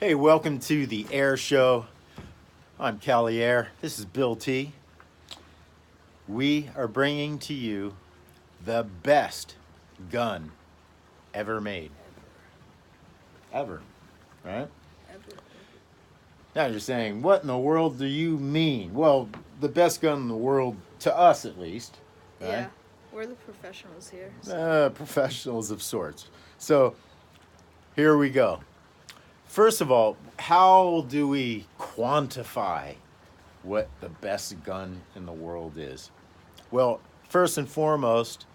Hey, welcome to the Air Show. I'm CaliAir. This is BillT. We are bringing to you the best gun ever made. Ever. Right? Ever. Now you're saying, what in the world do you mean? Well, the best gun in the world, to us at least. Right? Yeah, we're the professionals here. Professionals of sorts. So, here we go. First of all, how do we quantify what the best gun in the world is? Well, first and foremost,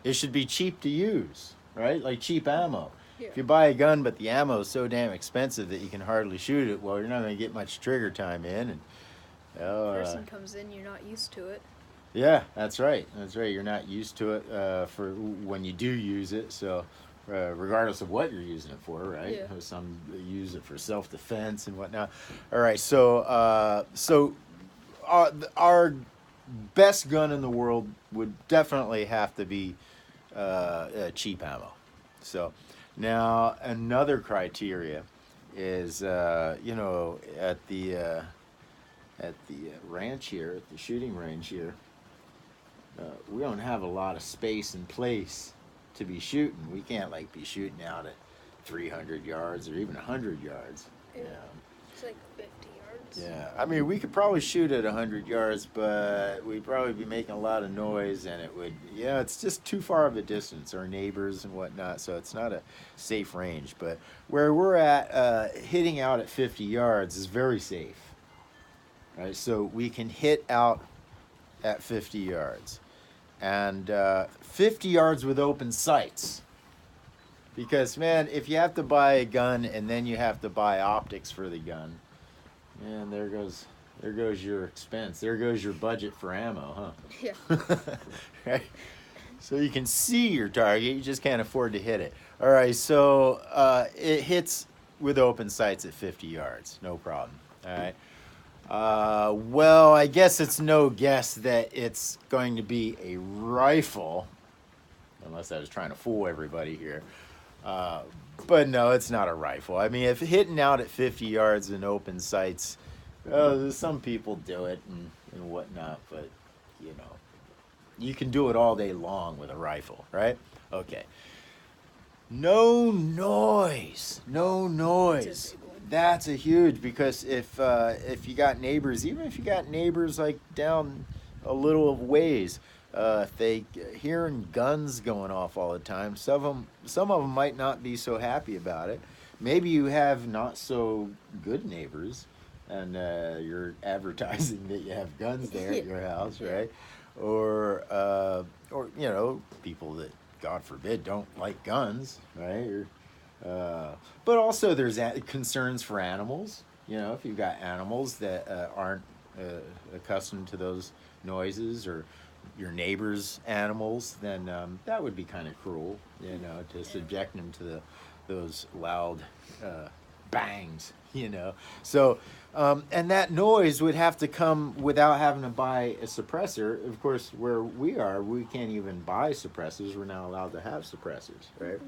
it should be cheap to use, right? Like cheap ammo. Yeah. If you buy a gun but the ammo is so damn expensive that you can hardly shoot it, well, you're not going to get much trigger time in. And Person comes in, you're not used to it. yeah, that's right. That's right. You're not used to it for when you do use it. So, regardless of what you're using it for, right? Yeah. Some use it for self-defense and whatnot. All right. So, our best gun in the world would definitely have to be cheap ammo. So, now another criteria is at the ranch here, at the shooting range here. We don't have a lot of space and place to be shooting. We can't like be shooting out at 300 yards or even 100 yards. Yeah. It's like 50 yards. Yeah, I mean, we could probably shoot at 100 yards, but we'd probably be making a lot of noise, and it would, it's just too far of a distance, our neighbors and whatnot, so it's not a safe range. But where we're at, hitting out at 50 yards is very safe, right? So we can hit out at 50 yards. And 50 yards with open sights. Because, man, if you have to buy a gun and then you have to buy optics for the gun, man, there goes your expense. There goes your budget for ammo, huh? Yeah. Right? So you can see your target, you just can't afford to hit it. All right, so it hits with open sights at 50 yards, no problem. All right. Well, I guess it's no guess that it's going to be a rifle, unless I was trying to fool everybody here. But no, it's not a rifle. I mean, if hitting out at 50 yards in open sights, some people do it and whatnot, but, you can do it all day long with a rifle, right? Okay. No noise. No noise. That's a huge, because if you got neighbors, even if you got neighbors like down a little ways, if they hearing guns going off all the time, some of them might not be so happy about it. Maybe you have not so good neighbors, and you're advertising that you have guns there at your house, right? Or people that, God forbid, don't like guns, right? But also there's concerns for animals. If you've got animals that aren't accustomed to those noises, or your neighbor's animals, then that would be kind of cruel, to subject them to those loud bangs, So, and that noise would have to come without having to buy a suppressor. Of course, where we are, we can't even buy suppressors. We're not allowed to have suppressors, right?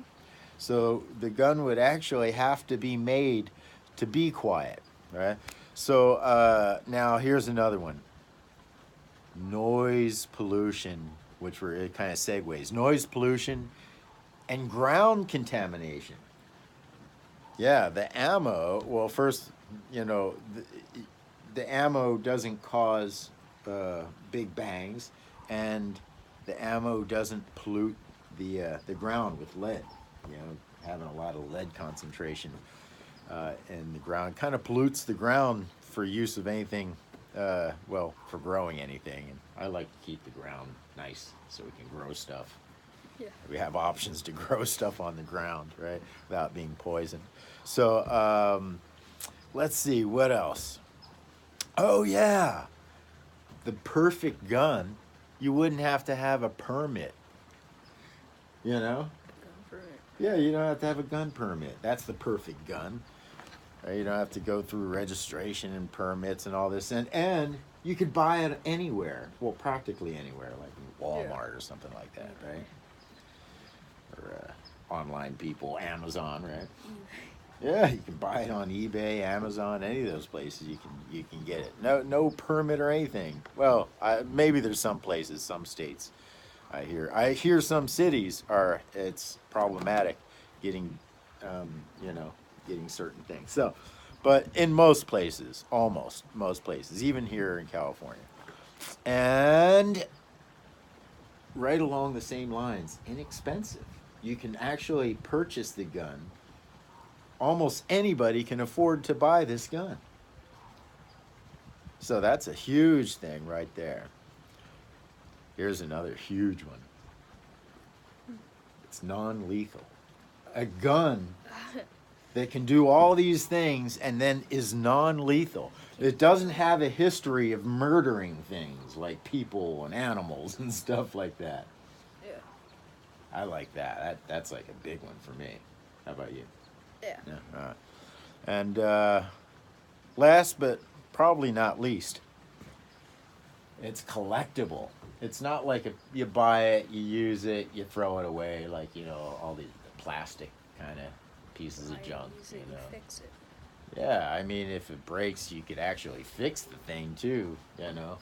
So the gun would actually have to be made to be quiet, right? So now here's another one. Noise pollution, it kind of segues. Noise pollution and ground contamination. Yeah, the ammo, well, first, the ammo doesn't cause big bangs, and the ammo doesn't pollute the ground with lead. Having a lot of lead concentration in the ground kind of pollutes the ground for use of anything, for growing anything. And I like to keep the ground nice so we can grow stuff. Yeah. We have options to grow stuff on the ground, right, without being poisoned. So let's see, what else? Oh, yeah, the perfect gun, you wouldn't have to have a permit, Gun permit. Yeah, you don't have to have a gun permit. That's the perfect gun. You don't have to go through registration and permits and all this. And you could buy it anywhere. Well, practically anywhere, like in Walmart or something like that, right? Or online people, Amazon, right? Yeah, you can buy it on eBay, Amazon, any of those places. You can get it. No permit or anything. Well, maybe there's some places, some states. I hear some cities are it's problematic getting, um, you know, getting certain things. So, but in most places, almost most places, even here in California, and right along the same lines, inexpensive. You can actually purchase the gun. Almost anybody can afford to buy this gun. So that's a huge thing right there. Here's another huge one. It's non-lethal. A gun that can do all these things and then is non-lethal. It doesn't have a history of murdering things like people and animals and stuff like that. Yeah. I like that. That's like a big one for me. How about you? Yeah. Yeah. And last but probably not least, it's collectible. It's not like you buy it, you use it, you throw it away, like, you know, all these plastic kind of pieces of junk. Use it, you fix it. Yeah, I mean, if it breaks, you could actually fix the thing too, you know.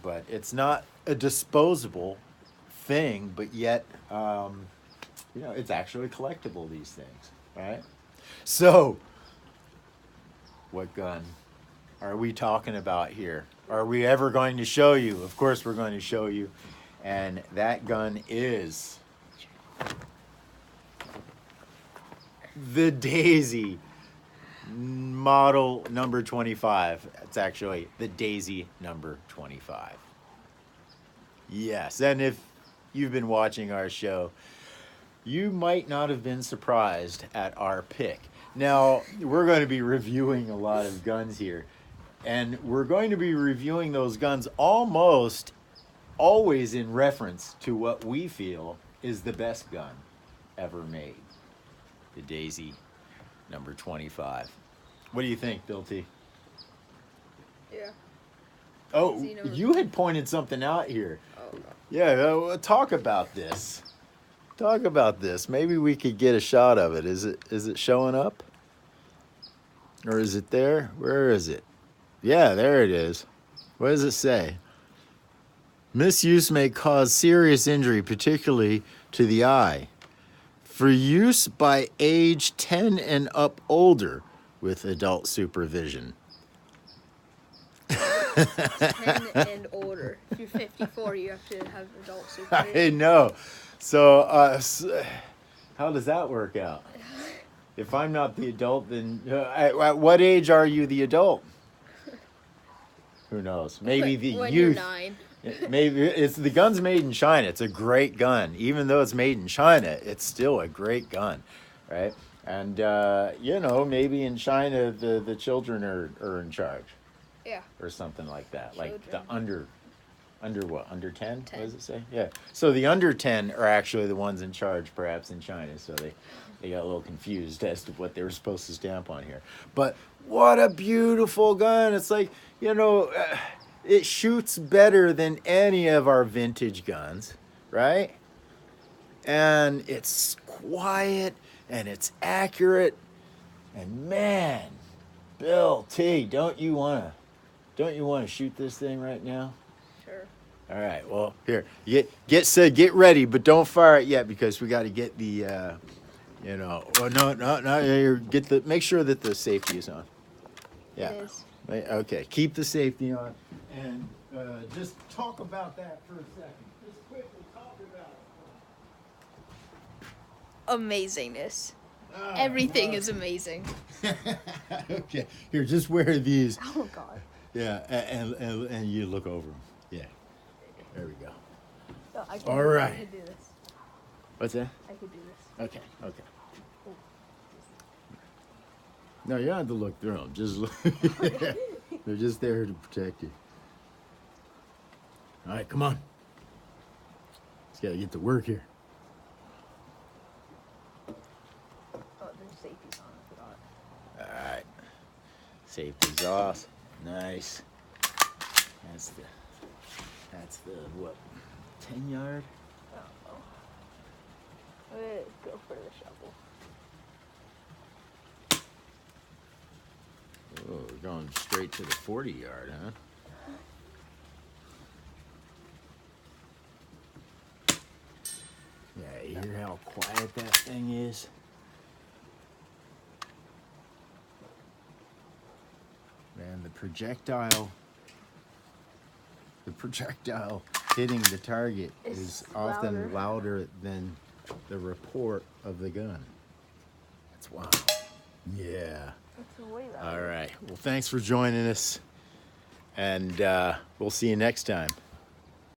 But it's not a disposable thing, but yet, you know, it's actually collectible, these things, right? So, what gun are we talking about here? Are we ever going to show you? Of course, we're going to show you. And that gun is the Daisy model number 25. It's actually the Daisy number 25. Yes, and if you've been watching our show, you might not have been surprised at our pick. Now, we're going to be reviewing a lot of guns here, and we're going to be reviewing those guns almost always in reference to what we feel is the best gun ever made, the Daisy number 25. What do you think, BillT? Yeah. Oh, you had pointed something out here. Oh. Yeah, talk about this. Talk about this. Maybe we could get a shot of it. Is it showing up? Or is it there? Where is it? Yeah, there it is. What does it say? Misuse may cause serious injury, particularly to the eye. For use by age 10 and up older with adult supervision. 10 and older. If you're 54, you have to have adult supervision. I know. So, how does that work out? If I'm not the adult, then at what age are you the adult? Who knows? Maybe the when youth. You're 9. Maybe it's the gun's made in China. It's a great gun, even though it's made in China. It's still a great gun, right? And you know, maybe in China the children are in charge. Yeah. Or something like that, Children. like the under what? Under 10? 10. What does it say? Yeah. So the under 10 are actually the ones in charge, perhaps in China. So they got a little confused as to what they were supposed to stamp on here. But what a beautiful gun! It's like, you know, it shoots better than any of our vintage guns, right? And it's quiet and it's accurate. And man, BillT, don't you wanna shoot this thing right now? Sure. All right. Well, here, get ready, but don't fire it yet because we got to get the, you know. Oh no. Make sure that the safety is on. Yeah. It is. Okay. Keep the safety on, and just talk about that for a second. Just quickly talk about Amazingness. Everything is amazing. Okay. Here, just wear these. Oh God. Yeah, and you look over them. Yeah. There we go. No, All right. I could do this. What's that? I could do this. Okay. No, you don't have to look through them. Just look. They're just there to protect you. All right, come on. Let's gotta get to work here. Oh, there's safety's on. I forgot. All right. Safety's off. Nice. That's the what? 10 yard? Oh. Let's go for the shovel. Oh, we're going straight to the 40 yard, huh? Yeah, you hear how quiet that thing is? Man, the projectile hitting the target is often louder than the report of the gun. That's wild. Yeah. It's way louder. All right. Well, thanks for joining us, and we'll see you next time.